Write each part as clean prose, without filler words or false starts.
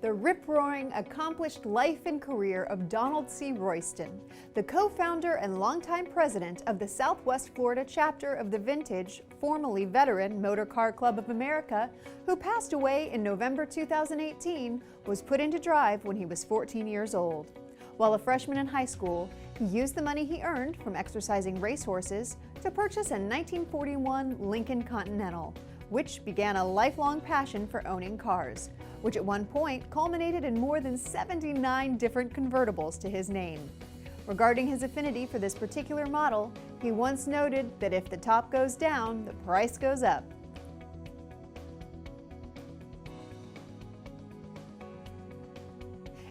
the rip-roaring, accomplished life and career of Donald C. Royston, the co-founder and longtime president of the Southwest Florida chapter of the vintage, formerly veteran Motor Car Club of America, who passed away in November 2018, was put into drive when he was 14 years old. While a freshman in high school, he used the money he earned from exercising racehorses to purchase a 1941 Lincoln Continental, which began a lifelong passion for owning cars, which at one point culminated in more than 79 different convertibles to his name. Regarding his affinity for this particular model, he once noted that if the top goes down, the price goes up.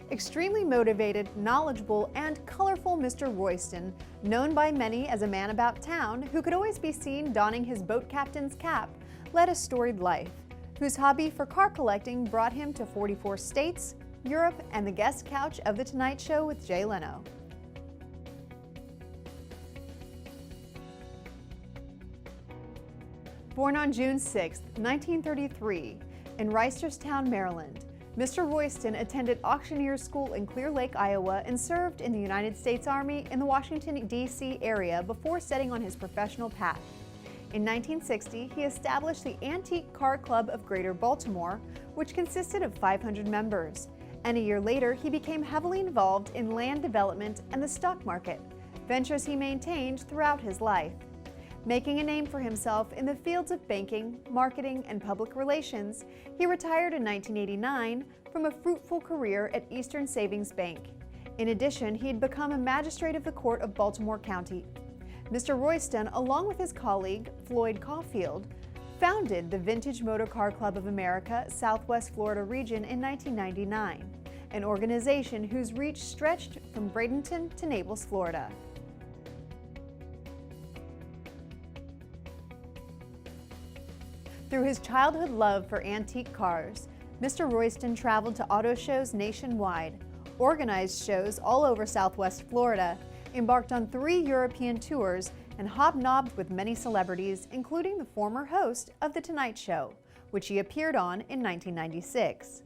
Extremely motivated, knowledgeable, and colorful Mr. Royston, known by many as a man about town who could always be seen donning his boat captain's cap, led a storied life, whose hobby for car collecting brought him to 44 states, Europe, and the guest couch of The Tonight Show with Jay Leno. Born on June 6, 1933, in Reisterstown, Maryland, Mr. Royston attended auctioneer school in Clear Lake, Iowa, and served in the United States Army in the Washington, D.C. area before setting on his professional path. In 1960, he established the Antique Car Club of Greater Baltimore, which consisted of 500 members. And a year later, he became heavily involved in land development and the stock market, ventures he maintained throughout his life. Making a name for himself in the fields of banking, marketing, and public relations, he retired in 1989 from a fruitful career at Eastern Savings Bank. In addition, he had become a magistrate of the Court of Baltimore County. Mr. Royston, along with his colleague, Floyd Caulfield, founded the Vintage Motor Car Club of America Southwest Florida region in 1999, an organization whose reach stretched from Bradenton to Naples, Florida. Through his childhood love for antique cars, Mr. Royston traveled to auto shows nationwide, organized shows all over Southwest Florida, embarked on 3 European tours, and hobnobbed with many celebrities, including the former host of The Tonight Show, which he appeared on in 1996.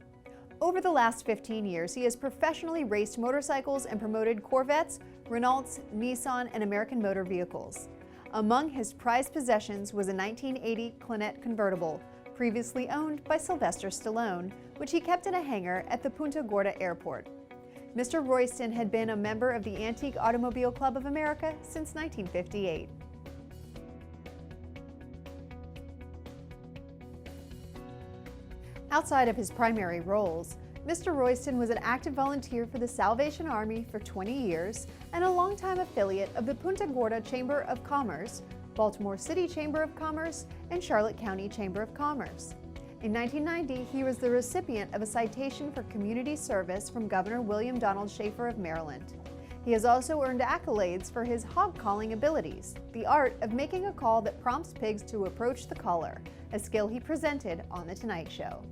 Over the last 15 years, he has professionally raced motorcycles and promoted Corvettes, Renaults, Nissan, and American Motor Vehicles. Among his prized possessions was a 1980 Clinette convertible, previously owned by Sylvester Stallone, which he kept in a hangar at the Punta Gorda Airport. Mr. Royston had been a member of the Antique Automobile Club of America since 1958. Outside of his primary roles, Mr. Royston was an active volunteer for the Salvation Army for 20 years and a longtime affiliate of the Punta Gorda Chamber of Commerce, Baltimore City Chamber of Commerce, and Charlotte County Chamber of Commerce. In 1990, he was the recipient of a citation for community service from Governor William Donald Schaefer of Maryland. He has also earned accolades for his hog-calling abilities, the art of making a call that prompts pigs to approach the caller, a skill he presented on The Tonight Show.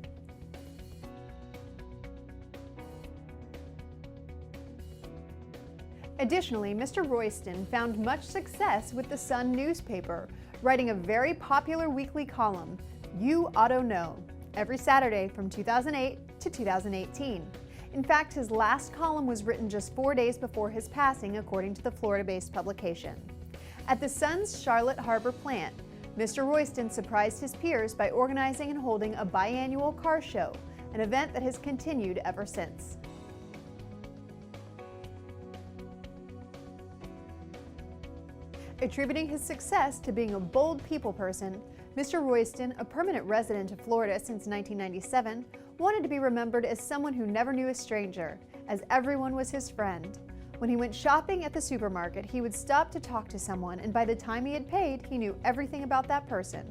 Additionally, Mr. Royston found much success with the Sun newspaper, writing a very popular weekly column, You Auto Know, every Saturday from 2008 to 2018. In fact, his last column was written just 4 days before his passing, according to the Florida-based publication. At the Sun's Charlotte Harbor plant, Mr. Royston surprised his peers by organizing and holding a biannual car show, an event that has continued ever since. Attributing his success to being a bold people person, Mr. Royston, a permanent resident of Florida since 1997, wanted to be remembered as someone who never knew a stranger, as everyone was his friend. When he went shopping at the supermarket, he would stop to talk to someone, and by the time he had paid, he knew everything about that person.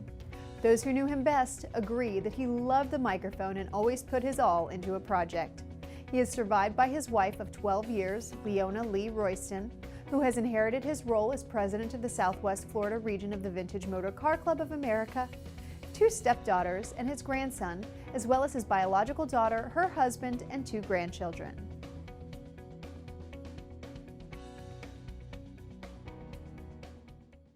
Those who knew him best agree that he loved the microphone and always put his all into a project. He is survived by his wife of 12 years, Leona Lee Royston, who has inherited his role as president of the Southwest Florida region of the Vintage Motor Car Club of America, 2 stepdaughters and his grandson, as well as his biological daughter, her husband, and 2 grandchildren.